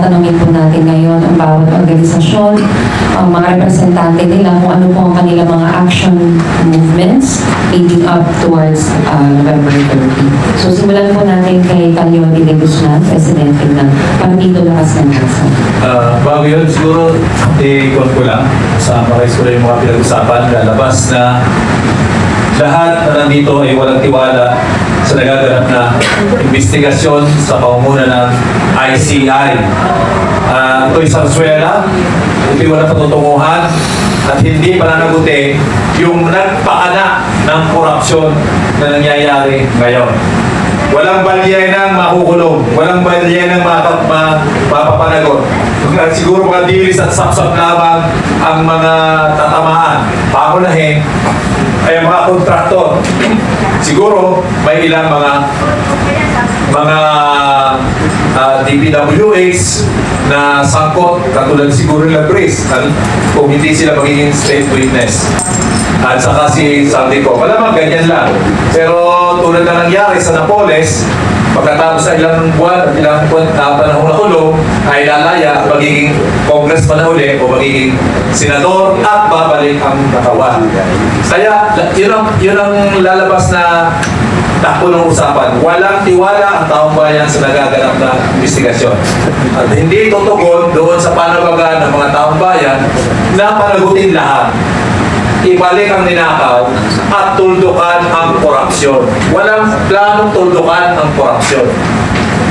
tatanungin po natin ngayon ang bawat organisasyon, ang mga representante nila kung ano po ang kanilang mga action movements leading up towards November 30. So simulan po natin kay Caliote de Guzman, Presidente ng Partido Lakas ng Bansa. Bago yun, siguro i-con ko lang sa marais ko yung mga pinag-usapan, lalabas na lahat na nandito ay walang tiwala sa nagaganap na investigasyon sa pamumuno ng ICI. Ito'y sarsuela, ito'y walang patutunguhan, at hindi pananaguti yung nagpaanak ng korupsyon na nangyayari ngayon. Walang balyenang makukulong, walang balyenang mapapanagot. Siguro mga dilis at sapsap lamang ang mga tatamaan. Pangunahin ay mga kontraktor. Siguro may ilang mga DPWH na sangkot, katulad siguro ng Labris, kung hindi sila magiging state witness. At saka si Saldico. Malamang ganyan lang. Pero tulad na nangyari sa Napoles, pagkatapos sa ilang buwan at ilang panahon na kulong, ay lalaya, magiging congressman na uli o magiging senador at babalik ang katawan. Kaya yun ang lalabas na takbo ng usapan. Walang tiwala ang taong bayan sa nagaganap na investigasyon. At hindi tutugon doon sa panawagan ng mga taong bayan na panagutin lahat. Ibalik ang ninakaw at tuldukan ang korupsyon. Walang planong tuldukan ang korupsyon.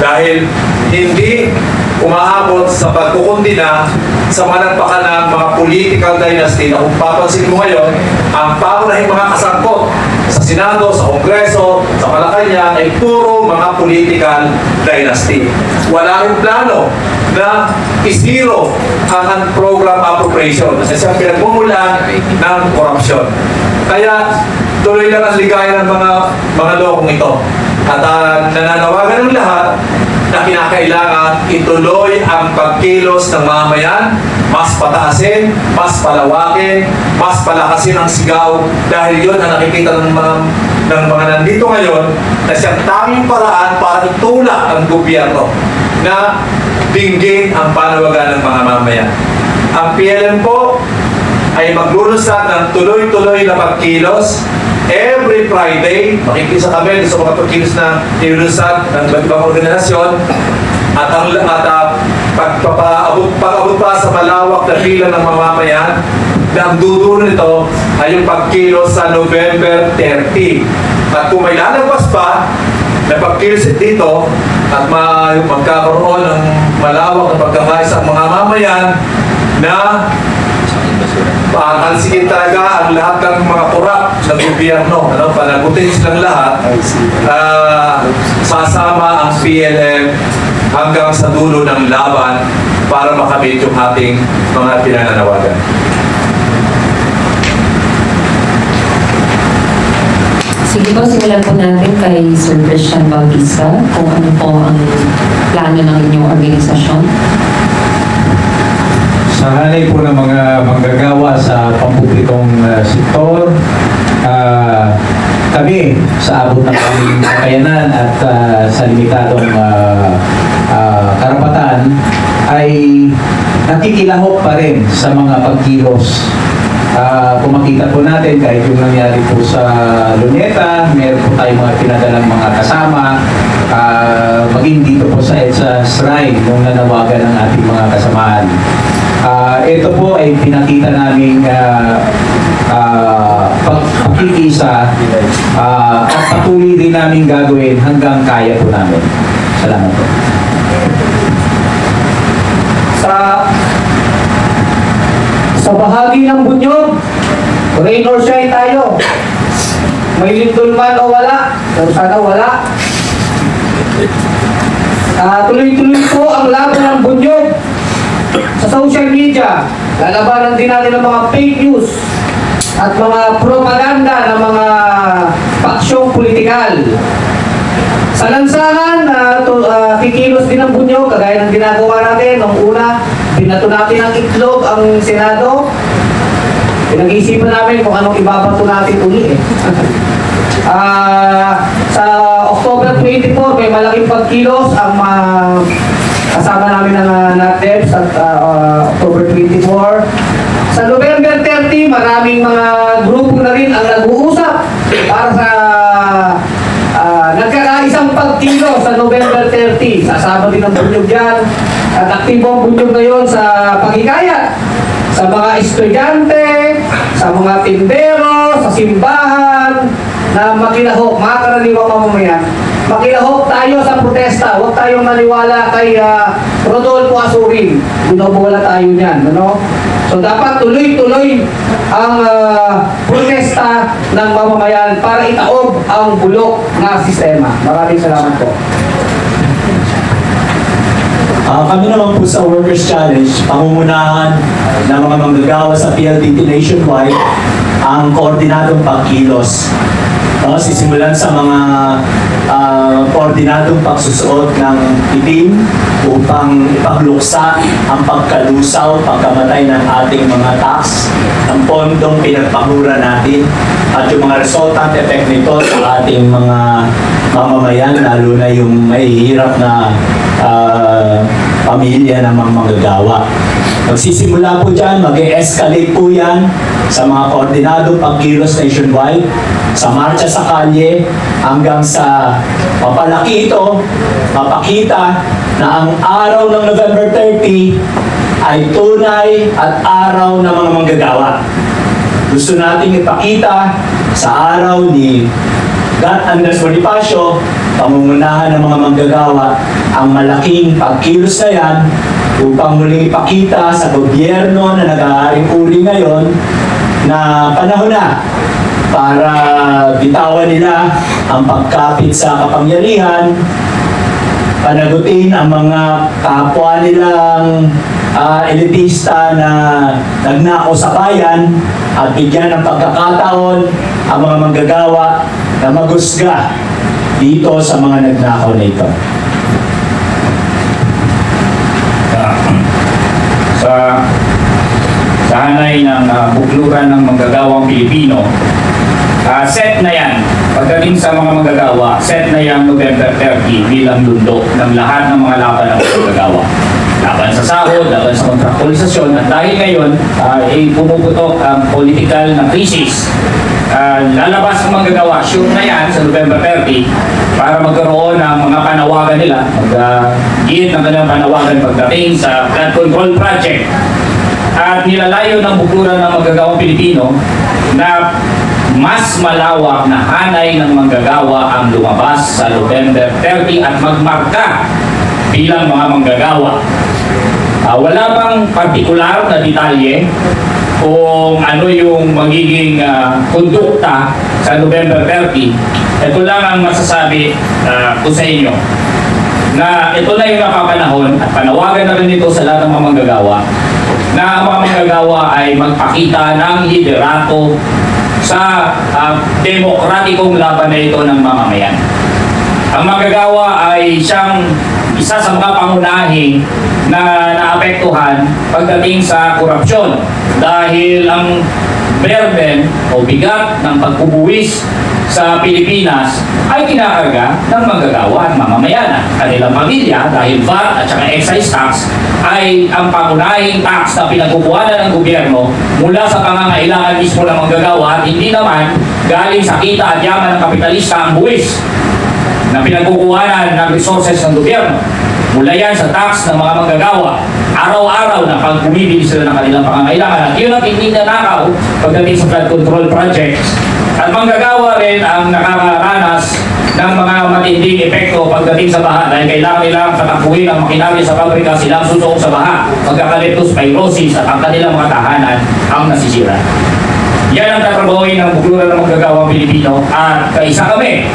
Dahil hindi umaabot sa pagkukundina sa managpakan ng mga political dynasty na kung papansin mo ngayon, ang pangunahing mga kasangkot sa Senado, sa Kongreso, sa Malacanang ay puro mga political dynasty. Wala rin plano na isiro ang program appropriation kasi siyang pinagmumulan ng korupsyon. Kaya tuloy lang ang ligaya ng mga lokong ito. At nananawagan ng lahat na kinakailangan ituloy ang pagkilos ng mamayan, mas pataasin, mas palawakin, mas palakasin ang sigaw dahil yun ang nakikita ng mga nandito ngayon na siyang tanging paraan para itulak ang gobyerno na dinggin ang panawagan ng mga mamayan. Ang PLM po ay maglulunsad ng tuloy-tuloy na pagkilos. Every Friday, makikisa kami sa mga pagkilos na nilulunsad ng ibang organisasyon at pag-abot pa sa malawak na pila ng mamamayan na ang dudulo nito ay yung pagkilos sa November 30. At kung may lalabas pa na pagkilos dito at magkakaroon ng malawak na pagkakaisa ang mga mamayan na pangalsigin talaga ang lahat ng mga korap ng gobyerno, panagutin silang lahat, sasama ang PLM hanggang sa dulo ng laban para makamit yung ating mga pinananawagan. Sige po, simulan po natin kay Sir Christian Bautista kung ano po ang plano ng inyong organisasyon. Sa halay po ng mga manggagawa sa pampublikong sektor, kami sa abot ng aming kakayanan at sa limitadong karapatan ay nakikilahok pa rin sa mga pagkilos. Kung makita po natin kahit yung nangyari po sa Luneta, meron po tayong mga pinadalang mga kasama, maging dito po sa EDSA Shrine nung nanawagan ng ating mga kasamaan. Ito po ay pinakita naming pagkikisa at patuloy din namin gagawin hanggang kaya po namin. Salamat po. Sa bahagi ng Bunyog, rain or shine tayo. May lindol man o wala, pero sana wala. Tuloy-tuloy po ang laban ng Bunyog. Sa social media, lalabanan din natin ang mga fake news at mga propaganda ng mga paksyong politikal. Sa lansangan, kikilos din ang Bunyog, kagaya ng ginagawa natin. Nung una, binato natin ang itlog ang Senado. Pinag-iisipan namin kung anong ibabato natin uli eh. Sa October 24, may malaking pagkilos ang kasama namin ng DepEd sa October 24. Sa November 30, maraming mga grupo na rin ang nag-uusap para sa nagkakaisang pagkilo sa November 30. Sasama din ang bunyog yan. At aktibo ang bunyog ngayon sa paghikayat sa mga estudyante, sa mga tindero, sa simbahan, na makilahok, mga karaniwang mamamayan. Makilahok tayo sa protesta. Huwag tayong maniwala kay Rodolfo Asurin. Binobowala tayo niyan. Ano? So dapat tuloy-tuloy ang protesta ng mamamayan para itaob ang bulok na sistema. Maraming salamat po. Kami naman po sa Workers' Challenge, pangungunahan ng mga manggagawa sa PLDT nationwide ang koordinadong pagkilos. Sisimulan sa mga koordinadong pagsusuot ng itim upang ipagluksa ang pagkalusaw, pagkamatay ng ating mga tax, ng pondong pinagpahura natin at yung mga resultant effect nito sa ating mga mamamayan, lalo na yung mahihirap na pamilya ng mga manggagawa. Magsisimula po dyan, mag-e-escalate po yan sa mga koordinadong pagkilos nationwide, sa marcha sa kalye, hanggang sa mapalaki ito, mapakita na ang araw ng November 30 ay tunay at araw ng mga manggagawa. Gusto nating ipakita sa araw ni God Andres Bonifacio, pangungunahan ng mga manggagawa, ang malaking pagkilos na yan upang muling ipakita sa gobyerno na nag-aaring uri ngayon na panahon na para bitawan nila ang pagkapit sa kapangyarihan, panagutin ang mga kapwa nilang elitista na nagnakaw sa bayan at bigyan ng pagkakataon ang mga manggagawa na magusga dito sa mga nagnakaw na ito. Sa hanay ng bukluran ng manggagawang Pilipino, set na yan. Pagdating sa mga manggagawa, set na yan November 30 bilang lundo ng lahat ng mga laban ng manggagawa. Laban sa sahod, laban sa kontraktualisasyon, at dahil ngayon pumuputok ang political na krisis. Lalabas ang manggagawa, sure na yan sa November 30 para magkaroon ng mga panawagan nila, mag-giit ng kanilang panawagan pagdating sa flood control project. At nilalayo ng bukluran ng manggagawang Pilipino na mas malawak na hanay ng manggagawa ang lumabas sa November 30 at magmarka bilang mga manggagawa. Wala bang partikular na detalye kung ano yung magiging kondukta sa November 30. Ito lang ang masasabi ko sa inyo, na ito na yung napapanahon at panawagan na rin ito sa lahat ng mga manggagawa, na ang mga manggagawa ay magpakita ng liderato sa demokratikong laban na ito ng mamamayan. Ang manggagawa ay siyang isa sa mga pangunahing na naapektuhan pagdating sa korupsyon dahil ang burden o bigat ng pagbubuwis sa Pilipinas ay kinakarga ng manggagawa at mamamayan. Kanilang pamilya dahil VAT at saka excise tax ay ang pangunahing tax na pinagkukuhanan ng gobyerno mula sa pangangailangan mismo ng manggagawa at hindi naman galing sa kita at yaman ng kapitalista ang buwis na pinagkukuhanan ng resources ng gobyerno. Mula yan sa tax ng mga manggagawa, araw-araw na pag bumibili sila ng kanilang pangangailangan. At yun ang hindi nanakaw pagdating sa flood control projects. At manggagawa rin ang nakakaranas ng mga matinding epekto pagdating sa baha dahil kailangan nilang katakbuhin ang makinarya sa pabrika, silang susuong sa baha, magkaka-leptospirosis at ang kanilang mga tahanan ang nasisira. Yan ang tatrabahuin ng bukluran ng manggagawang Pilipino at kaisa kami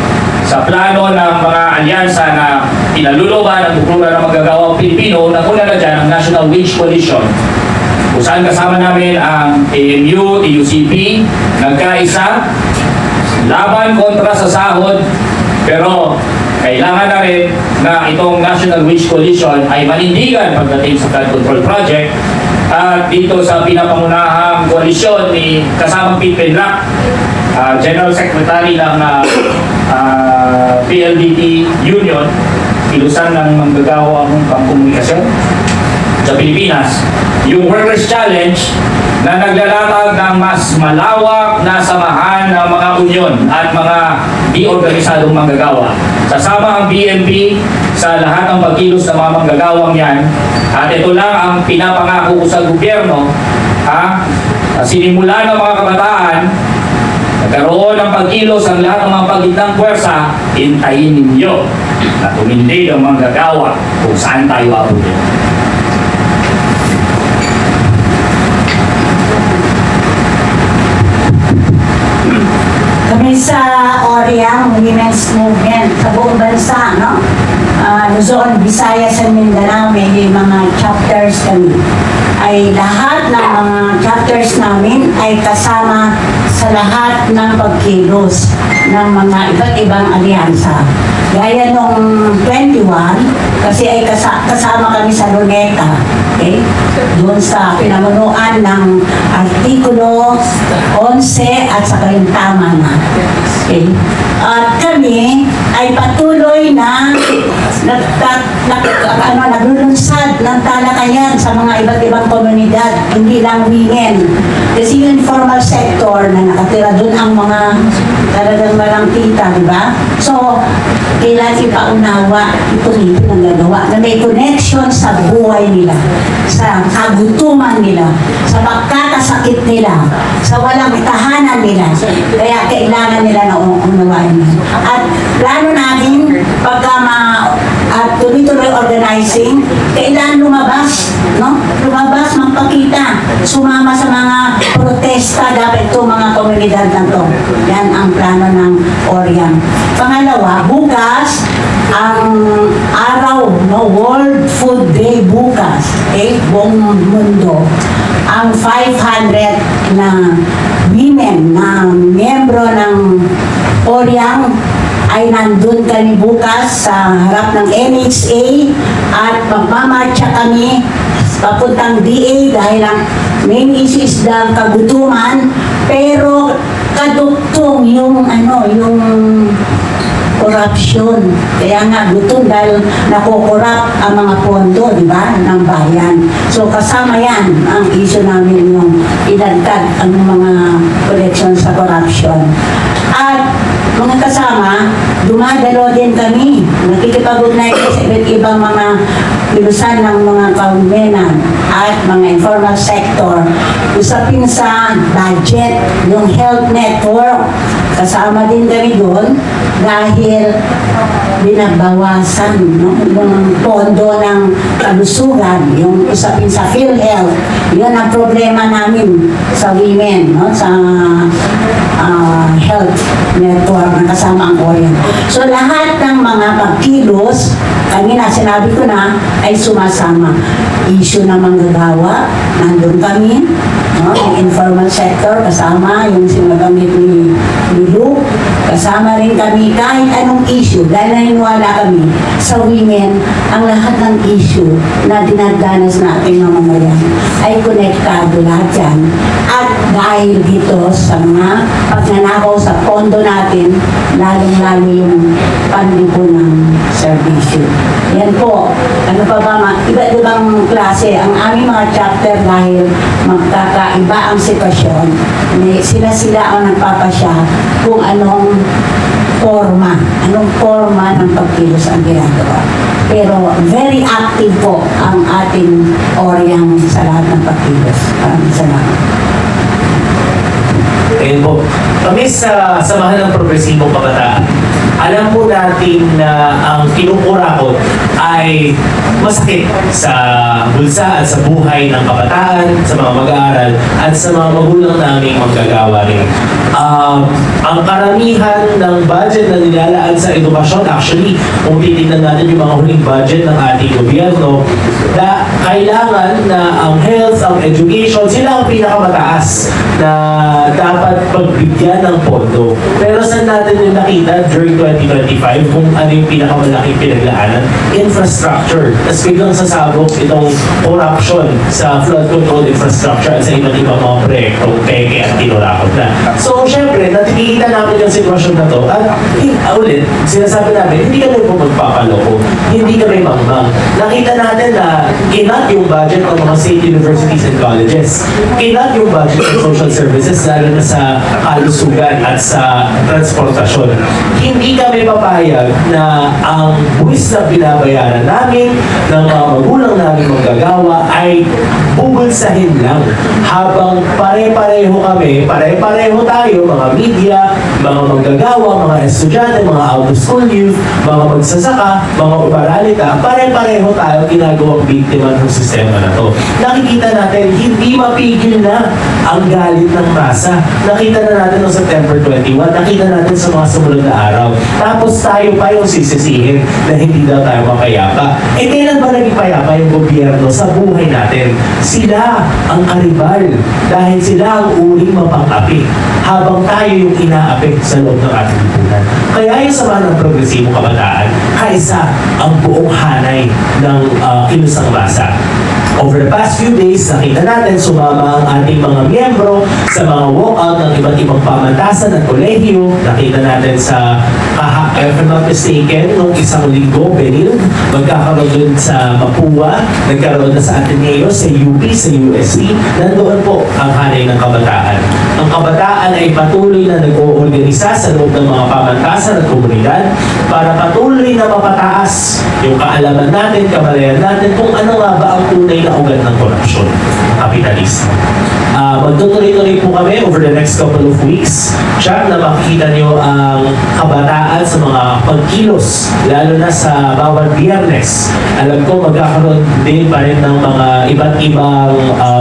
sa plano ng mga alyansa na pinaluluban ng bukluran ng manggagawang Pilipino na una na dyan ang National Wage Coalition, kung saan kasama namin ang AMU, TUCP, nagkaisa, laban kontra sa sahod, pero kailangan na rin na itong National Wage Coalition ay manindigan pagdating sa flood control project. At dito sa pinapangunahang koalisyon ni kasamang Pete Penlac, General Secretary ng PLDT Union, ilusan ng manggagawang pangkomunikasyon. Sa Pilipinas, yung Workers' Challenge na naglalatag ng mas malawak na samahan ng mga union at mga di-organisadong manggagawa. Sasama ang BMP sa lahat ng pagkilos ng mga manggagawang yan. At ito lang ang pinapangako ko sa gobyerno, sinimula ng mga kabataan, nagkaroon ng pagkilos ang lahat ng mga pagitang puwersa, hintayin ninyo na tumindig ang manggagawa kung saan tayo abutin. Kami sa Oriang Women's Movement sa buong bansa, no? Luzon, Visayas, and Mindanao, may mga chapters kami. Ay lahat ng mga chapters namin ay kasama sa lahat ng pagkilos ng mga iba't ibang alyansa. Gaya nung 21, kasi ay kasama kami sa Luneta, okay? Doon sa pinamunuan ng Artikulo 11 at sa Kalintama na. Okay? At kami ay patuloy na naglulunsad ng talakayan sa mga iba't ibang komunidad, hindi lang women. Kasi yung informal sector na nakatira doon ang mga talagang walang kita, di ba? So, kailangan ipaunawa itong nagagawa na may connection sa buhay nila, sa kagutuman nila, sa pagkakasakit nila, sa walang tahanan nila. Kaya kailangan nila na unawain. At plano namin, pagka at tuloy-tuloy organizing, kailangan lumabas, no? Lumabas, magpakita, sumama sa mga protesta dapat itong mga komunidad na to. Yan ang plano ng Oriang. Pangalawa, bukas, ang araw, no, World Food Day bukas, buong mundo, ang 500 na women na miyembro ng Oriang ay nandun kami bukas sa harap ng NHA at magmamarcha kami papuntang DA dahil ang main issue is the kagutuman, pero kaduktong yung corruption. Kaya nga gutom dahil nakukurap ang mga pondo, di ba, ng bayan. So kasama yan ang issue namin yung idagdag ang mga collection sa corruption. At mga kasama, dumadalo din kami. Nakikipag-ugnay sa iba't ibang mga pilusan ng mga kaunmenan at mga informal sector. Usapin sa budget, yung health network. Kasama din kami doon dahil binabawasan, no, yung pondo ng kalusugan, yung usapin sa PhilHealth. Yun ang problema namin sa women, no, sa health network na kasama ang Oriang. So lahat ng mga pagkilos, kanina sinabi ko na, ay sumasama. Issue ng manggagawa, nandun kami, no, yung informal sector, kasama yung sinagamit ni Luke, kasama rin kami kahit anong issue, dahil naniniwala kami sa women, ang lahat ng issue na dinadanas natin ng mamayan ay konektado lahat yan. At dahil dito sa mga pagnanakaw sa pondo natin, lalong-lalo yung panlibo ng serbisyo. Yan po, ano pa ba, iba't ibang klase ang aming mga chapter dahil magkakaiba ang sitwasyon. Sila-sila ang nagpapasya kung anong forma ng pagkilos ang ginagawa. Pero very active po ang ating Oriang sa lahat ng pagkilos. Maraming salamat. Ayun po. Kami sa Samahan ng Progresibong Kabataan, alam po natin na ang kinukurakot ay masakit sa bulsa at sa buhay ng kabataan, sa mga mag-aaral, at sa mga magulang naming manggagawa rin. Ang karamihan ng budget na nilalaan sa edukasyon, actually, kung titignan natin yung mga huling budget ng ating gobyerno, na kailangan na ang health, ang education, sila ang pinakamataas na dapat pagbigyan bigyan ng pondo. Pero saan natin yung nakita during 2025 kung ano yung pinakamalaking pinaglaanan? Infrastructure. Tapos biglang sasabog itong corruption sa flood control infrastructure at sa iba't ibang mga proyektong peke at tinurakot na. So, syempre, nakikita namin yung sitwasyon na to at ulit, sinasabi namin, hindi kami po magpapaloko, hindi kami mangmang. Nakita natin na kinat yung budget ng mga state universities and colleges. Kinat yung budget ng social services, lalo na sa kalusugan at sa transportasyon. Hindi kami papayag na ang buwis na binabayaran namin ng mga magulang namin manggagawa ay bubulsahin lang habang pare-pareho kami, pare-pareho tayo, mga media, mga manggagawa, mga estudyante, mga out-of-school youth, mga magsasaka, mga uparalita, pare-pareho tayo ginagawang biktima ng sistema na to. Nakikita natin, hindi mapigil na ang galit ng masa. Nakita na natin noong September 21, nakita natin sa mga sumunod na araw. Tapos tayo pa yung sisisihin na hindi daw tayo mapayapa. Eh kailan ba naging payapa yung gobyerno sa buhay natin? Sila ang karibal dahil sila ang uling mapang-api habang tayo yung inaapi sa loob ng ating lipunan. Kaya yung Samahan ng Progresibong Kabataan, kaisa ang buong hanay ng kilusang masa. Over the past few days, nakita natin sumama ang ating mga miyembro sa mga walkout ng iba't ibang pamantasan at kolehiyo. Nakita natin sa, if I'm not mistaken, nung isang linggo, Benil, magkakaroon dun sa Mapua, nagkaroon na sa Ateneo, sa UP, sa UST, nandoon po ang hanay ng kabataan. Ang kabataan ay patuloy na nag-oorganisa sa loob ng mga pamantasan at komunidad para patuloy na mapataas yung kaalaman natin, kamalayan natin kung ano nga ba ang tunay na ugat ng korupsyon, kapitalismo. Magtutuloy-tuloy po kami over the next couple of weeks. Siya na makikita nyo ang kabataan sa mga pagkilos, lalo na sa bawat biyernes. Alam ko magkakaroon din pa rin ng mga iba't ibang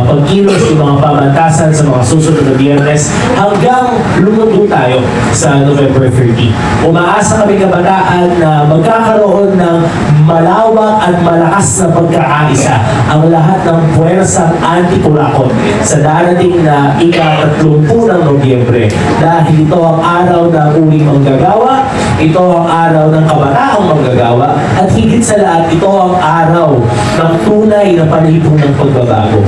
pagkilos, yung mga pamantasan sa mga susunod na biyernes hanggang lumuto tayo sa November 30. Umaasa kami kabataan na magkakaroon ng malawak at malakas na pagkakaisa ang lahat ng puwersang anti-kurakot sa darating na ika-30 ng Nobyembre. Dahil ito ang araw ng uling manggagawa, ito ang araw ng kabataang manggagawa, at higit sa lahat, ito ang araw ng tunay na panlibong ng pagbabago.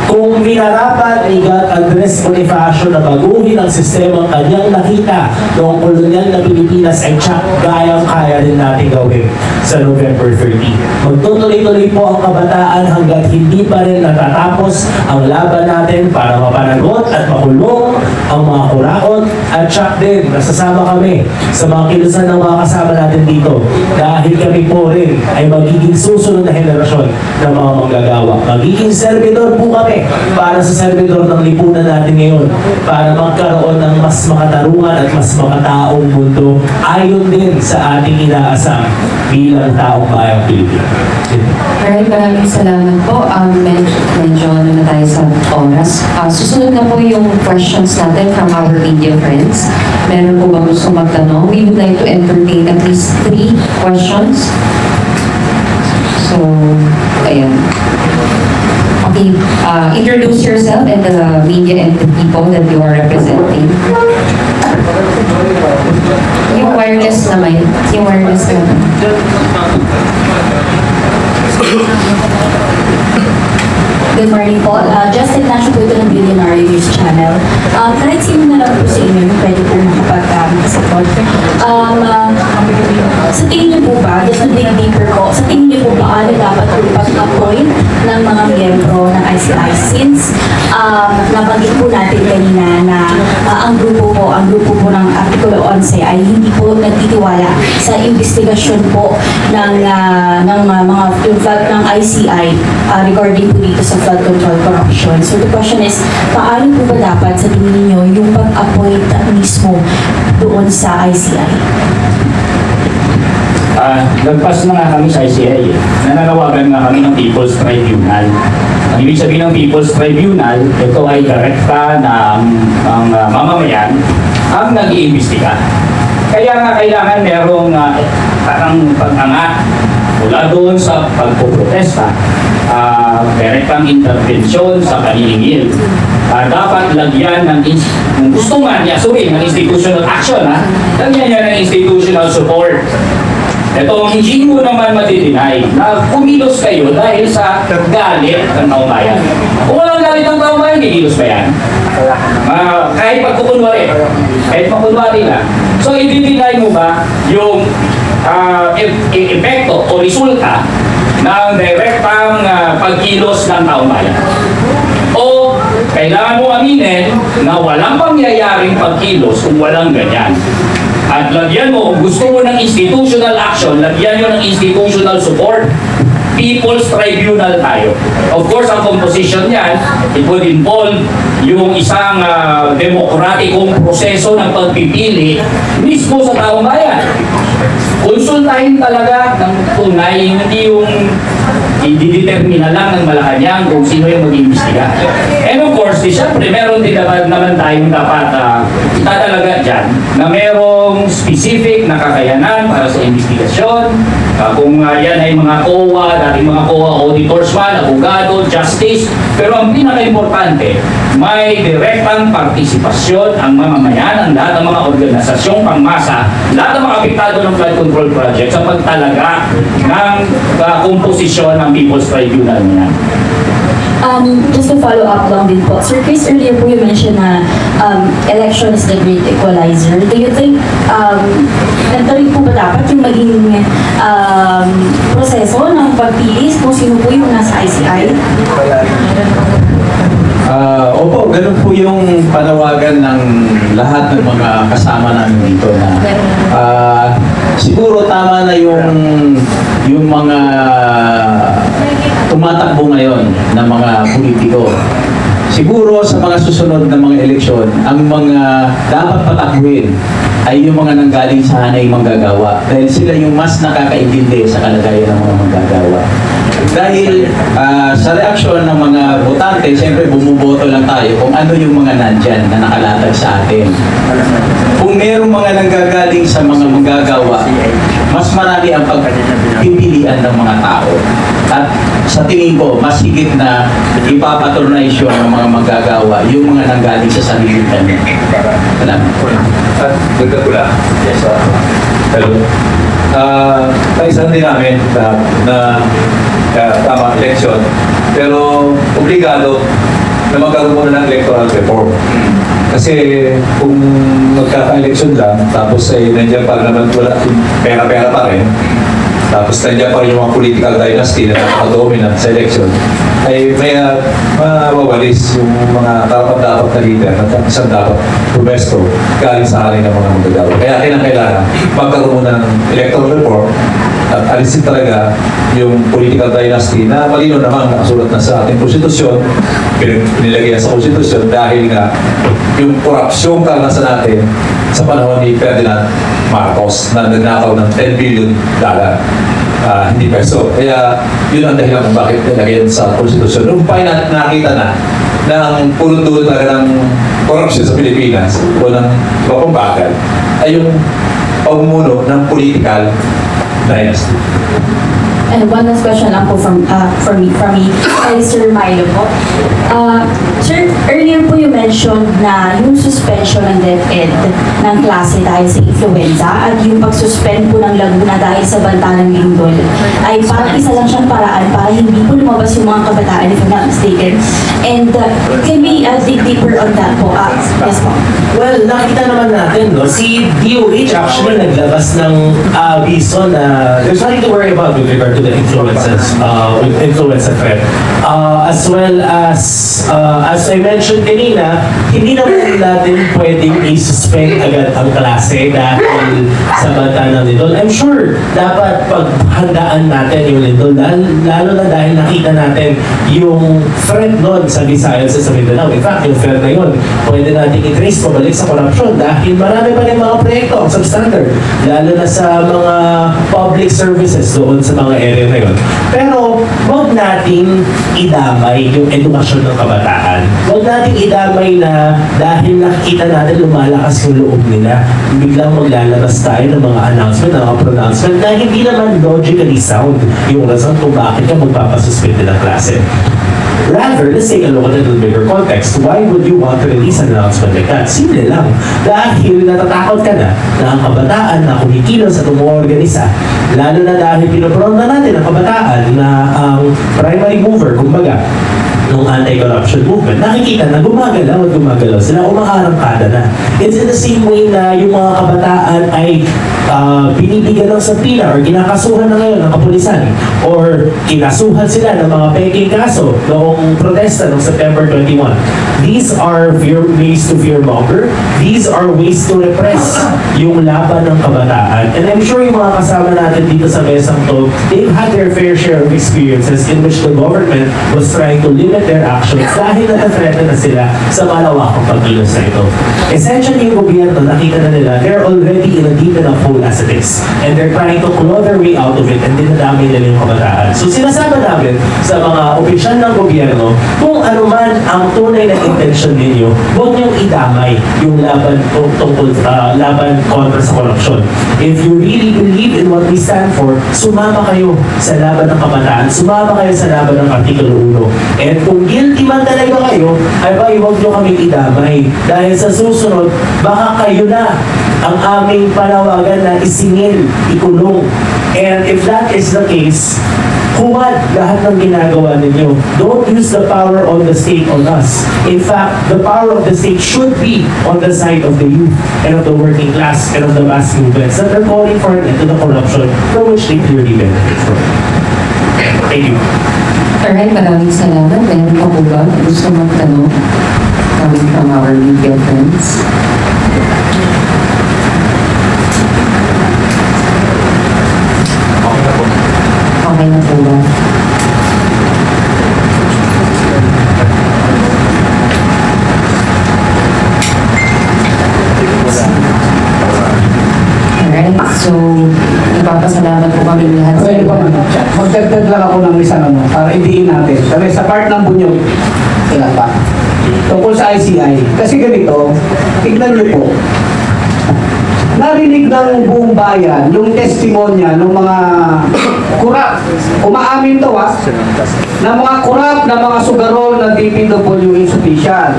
Kung minarapat ni God Andres Bonifacio na baguhin ang sistemang kanyang nakita noong kolonyal na Pilipinas ay tsak kayang-kaya rin natin gawin sa November 30. Magtutuloy-tuloy po ang kabataan hanggat hindi pa rin natatapos ang laban natin para mapanagot at makulong ang mga kurakot, at tsak din nasasama kami sa mga kilusan ng mga kasama natin dito dahil kami po rin ay magiging susunod na henerasyon ng mga manggagawa. Magiging servidor po kami para sa servidor ng lipunan natin ngayon para magkaroon ng mas makatarungan at mas makataong mundo ayon din sa ating inaasam bilang taong bayang Pilipino. Alright, maraming salamat po. Medyo na tayo sa oras. Susunod na po yung questions natin from our media friends. Meron po ba gusto magtanong? We would like to entertain at least 3 questions. So, ayan. Okay, introduce yourself and the media and the people that you are representing. Yung wireless naman. Yung wireless naman. Good morning po. Justin Nacho po ito ng Billionaire News Channel. Kahit sino na lang po sa inyo, pwede po makapag-support. Sa tingin niyo po ba, just to dig deeper po, sa tingin niyo po ba dapat pag-appoint ng mga miyembro ng ICI since nabanggit po natin kanina na ang grupo po ng Artikulo 11 ay hindi po nagtitiwala sa investigasyon po ng mga flood ng ICI regarding po dito sa flood control corruption. So the question is, paano po ba dapat sa tingin niyo yung pag-appoint mismo doon sa ICI? Nagpas na nga kami sa ICI. Nananawagan nga kami ng People's Tribunal. Ang ibig sabihin ng People's Tribunal, ito ay direkta ng mamamayan ang nag-iimbestiga. Kaya nga kailangan merong parang pag-angat mula doon sa pagpoprotesta direktang intervensyon sa paningil. Dapat lagyan ng kung gusto man niya ng institutional action, lagyan niya ng institutional support. Ito, hindi mo naman matidinay na kumilos kayo dahil sa galit ng taong bayan. Kung walang galit ng taong bayan, kikilos ba yan? Kahit pagkukunwari lang. So, i-deny mo ba yung epekto o resulta ng direktang pagkilos ng taong bayan? O kailangan mo aminin na walang pangyayaring pagkilos kung walang ganyan. At lagyan mo, gusto mo ng institutional action, lagyan nyo ng institutional support. People's Tribunal tayo. Of course, ang composition niyan, it would involve yung isang demokratikong proseso ng pagpipili mismo sa taong bayan. Konsultahin talaga ng tunay, hindi yung i-determina lang ng Malacanang kung sino yung mag-iimbestiga. And of course, siyempre, meron din naman tayong dapat itatalaga dyan na merong specific na kakayanan para sa investigasyon. Kung yan ay mga COA, dating mga COA auditors man, abogado, justice. Pero ang pinaka-importante, may direktang partisipasyon ang mamamayan, ang lahat ng mga organisasyong pangmasa, lahat ng mga apektado ng flood control project sa pagtalaga ng komposisyon ng People's Tribunal niya. Just to follow up lang din po. Sir Chris, earlier po you mentioned na election is the great equalizer. Do you think ganito rin po ba dapat yung maging proseso ng pagpili kung sino po yung nasa ICI? Opo, ganun po yung panawagan ng lahat ng mga kasama namin dito na siguro tama na yung mga tumatakbo ngayon ng mga politiko. Siguro sa mga susunod na mga eleksyon, ang mga dapat patakbuhin ay yung mga nanggaling sa hanay manggagawa dahil sila yung mas nakakaintindi sa kalagayan ng mga manggagawa. Dahil sa reaksyon ng mga botante, siyempre bumuboto lang tayo kung ano yung mga nandyan na nakalatag sa atin. Kung mayroong mga nanggagaling sa mga manggagawa, mas marami ang pagpipilian ng mga tao. At sa tingin ko, mas higit na ipapatronize yun ng mga manggagawa, yung mga nanggaling sa sarili kanya. Salamat po. At dagdag ko lang. Yes, hello. Kaisan din namin na tama election, pero obligado na magkaroon muna ng electoral reform. Kasi kung magkaka-election lang, tapos ay nandiyan pa naman wala, pera-pera pa rin, tapos nandiyan pa rin yung mga political dynasty na nakaka-dominant sa election, ay may mawawalis yung mga dapat na leader na isang dapat pumesto galing sa akin ng mga magagawa. Kaya kailangan magkaroon muna ng electoral reform at alisin talaga yung political dynasty na malino naman nakasulat na sa ating konstitusyon, pinilagyan sa konstitusyon dahil nga yung korupsyon karanasan natin sa panahon ni Ferdinand Marcos na nagnakaw ng $10 billion, hindi peso. Kaya yun ang dahilan kung bakit nilagyan sa konstitusyon. Nung pa nakita na ang punot-dulo talaga ng korupsyon sa Pilipinas o ng ibang bagay ay yung pagmumuno ng political dynasty. And one last question lang po from me, kay Sir Milo po. Sir, earlier po you mentioned na yung suspension ng DepEd ng klase dahil sa influenza at yung pag-suspend po ng Laguna dahil sa banta ng lindol ay parang isa lang siyang paraan para hindi po lumabas yung mga kabataan, if I'm not mistaken. And can we dig deeper on that po? Yes po. Well, nakita naman natin, no? Si DOH actually naglabas ng aviso na there's nothing to worry about with regard to the influenza threat. As well as I mentioned kanina, hindi naman natin pwedeng i-suspend agad ang klase dahil sa banta ng lindol. I'm sure dapat paghandaan natin yung lindol, lalo na dahil nakita natin yung threat nun sa Visayas sa Mindanao. In fact, yung threat na yun, pwede natin i-trace pabalik sa korupsyon dahil marami pa rin mga proyekto ang substandard, lalo na sa mga public services doon sa mga area na yun. Pero, huwag natin idamay yung edukasyon ng kabataan. Huwag nating idamay na dahil nakikita natin lumalakas yung loob nila, biglang maglalabas tayo ng mga announcement, ng mga pronouncement na hindi naman logically sound yung rason kung bakit ka magpapasuspende ng klase. Rather, let's take a look at a little bigger context. Why would you want to release an announcement like that? Simple lang. Dahil natatakot ka na ang kabataan na kumikilos at umuorganisa. Lalo na dahil pinopronda natin ang kabataan na ang primary mover, kumbaga, ng anti-corruption movement, nakikita na gumagalaw sila, umaarangkada na. It's in the same way na yung mga kabataan ay binibigyan ng sapina or kinakasuhan na ngayon ng kapulisan or kinasuhan sila ng mga peking kaso noong protesta noong September 21. These are ways to fearmonger. These are ways to repress yung laban ng kabataan. And I'm sure yung mga kasama natin dito sa mesang to, they've had their fair share of experiences in which the government was trying to limit their actions dahil natathreaten na sila sa malawakang pagkilos na ito. Essentially, yung gobyerno, nakita na nila, they're already in a deep enough hole as it is. And they're trying to claw their way out of it and dinadami nila yung kabataan. So sinasama namin sa mga opisyal ng gobyerno, kung ano man ang tunay na intention ninyo, huwag niyong idamay yung laban tungkol laban kontra sa korupsyon. If you really believe in what we stand for, sumama kayo sa laban ng kabataan, sumama kayo sa laban ng Artikulo 1. And kung guilty man talaga kayo, ay ba huwag nyo kaming idamay. Dahil sa susunod, baka kayo na ang aming panawagan na isingil, ikulong. And if that is the case, huwag lahat ng ginagawa ninyo. Don't use the power of the state on us. In fact, the power of the state should be on the side of the youth and of the working class and of the mass movements that are calling for an end to the corruption from which they clearly benefit from. Thank you. Alright, maraming salamat. Meron pa po ba gusto magtanong coming from our media friends? Okay na po ba? Alright, so ipapasalamat po kami lahat sa Pwede ba magdagdag lang ako ng isang para idiin natin. Sabi sa part ng bunyog, ilan pa? Tungkol sa ICI. Kasi ganito, tignan niyo po, narinig ng buong bayan yung testimonya ng mga kurap. Umaamin to na mga kurap na mga sugarol ng DPWH official.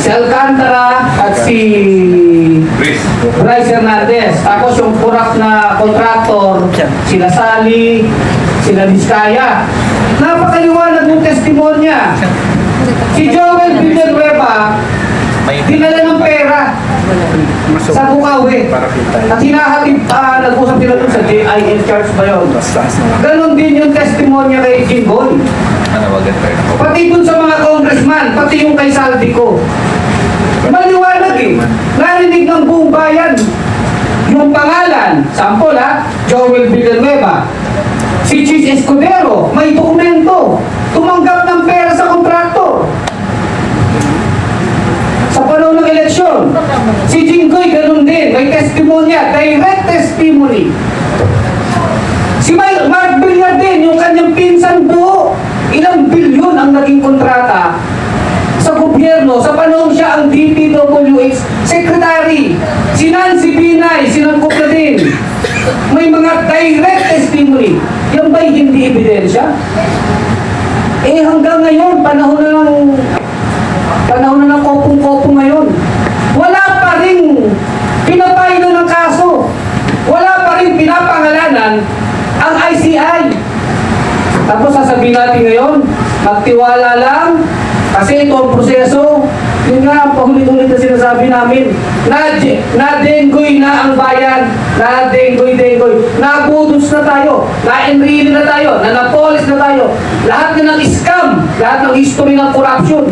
Si Alcantara at si Bryce Hernandez. Tapos yung kurap na kontraktor, sila Sally, sila Vizcaya. Napakaliwanag ng testimonya. Si Joel Villanueva, dinala ng pera sa Bukawi. At hinahatid, nag-usap sila dun sa JIN Church ba yun? Ganon din yung testimonya kay Jinggoy. Pati dun sa mga congressman, pati yung kay Saldico. Maliwanag eh. Narinig ng buong bayan. Yung pangalan, sample Joel Villanueva. Si Chis Escudero, may dokumento. Tumanggap ng pera sa kontraktor. Sa panahon ng eleksyon, si Jinggoy ganun din, may testimonya, direct testimony. Si Mark Villar din, yung kanyang pinsan buo, ilang bilyon ang naging kontrata sa gobyerno, sa panahon siya ang DPWH secretary. Si Nancy Binay, sinangkot na din. May mga direct testimony. Yan ba'y hindi ebidensya? Eh hanggang ngayon, panahon na ng kopong-kopong ngayon, wala pa rin pinapaylo ng kaso. Wala pa rin pinapangalanan ang ICI. Tapos sasabihin natin ngayon, magtiwala lang kasi ito ang proseso. Yun nga, pahulit-ulit na sinasabi namin, na-denggoy na ang bayan, na-denggoy-denggoy, nabudos na tayo, na-enrili na tayo, na-napolis na tayo. Lahat na ng scam, lahat ng history ng corruption.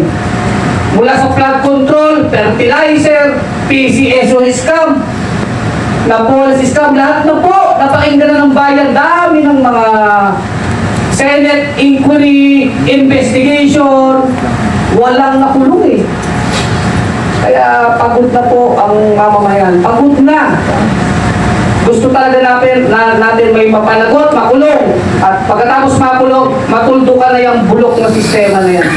Mula sa flood control, fertilizer, PCSO scam, napolis scam, lahat na po, napakinggan na ng bayan. Dami ng mga Senate inquiry, investigation, walang nakulong eh. Kaya pagod na po ang mamamayan. Pagod na. Gusto talaga natin may mapanagot, makulong. At pagkatapos makulong, matuldukan na yung bulok na sistema na yan.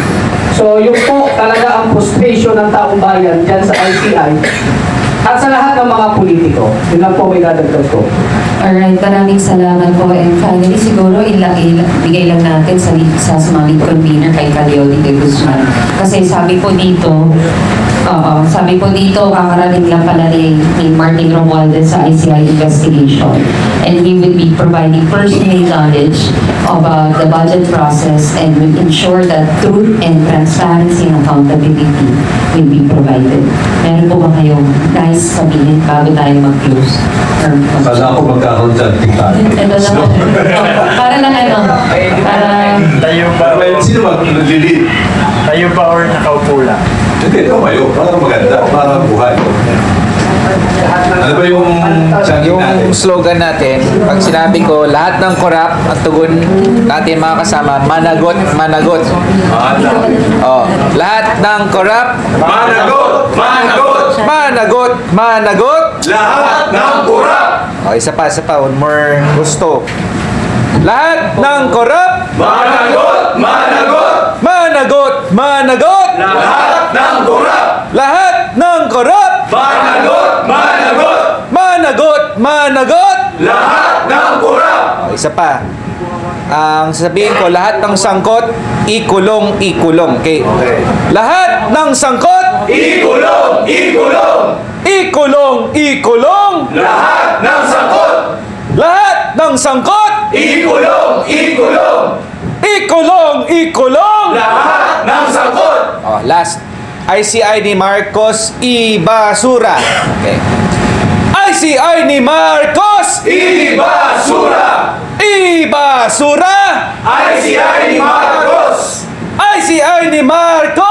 So yun po talaga ang frustration ng taong bayan dyan sa ICI. At sa lahat ng mga politiko. Yun lang po may dadagdag ko. Alright, maraming salamat po. And finally, siguro bigay lang natin sa mga lead convener kay Calioli de Guzman. Kasi sabi po dito, kakarating lang pala ni Martin Romualdez sa ICI investigation. And he will be providing personal knowledge of the budget process and will ensure that truth and transparency and accountability will be provided. Meron po ba kayong nice sabihin bago tayo mag-close? Kala ko magkakaroon dyan, tingnan. Ito lang. Para lang Tayo ba? Sino mag-lead? Tayo ba or nakaupo lang? Hindi, tumayo. Para maganda, para buhay. Ano ba yung chanting natin? Yung slogan natin, pag sinabi ko, lahat ng korap, ang tugon natin mga kasama, managot, managot. Oh, lahat ng korap, Managot! Managot! managot, managot. Lahat ng kurap! Oh, isa pa, one more gusto. Lahat ng korap, Managot! Managot! managot, managot. Lahat ng kurap! Lahat ng korap, Managot! Managot! managot, managot. Lahat ng kurap! Oh, isa pa. Ang sabihin ko, lahat ng sangkot, ikulong, ikulong. Okay. Lahat ng sangkot, Ikulong! Ikulong! ikulong, ikulong. Lahat ng sangkot! Lahat ng sangkot, Ikulong! Ikulong! ikulong, ikulong. Lahat ng sangkot! Oh, last. ICI ni Marcos ibasura. Okay. ICI ni Marcos Ibasura! ibasura. ICI ni Marcos! ICI ni Marcos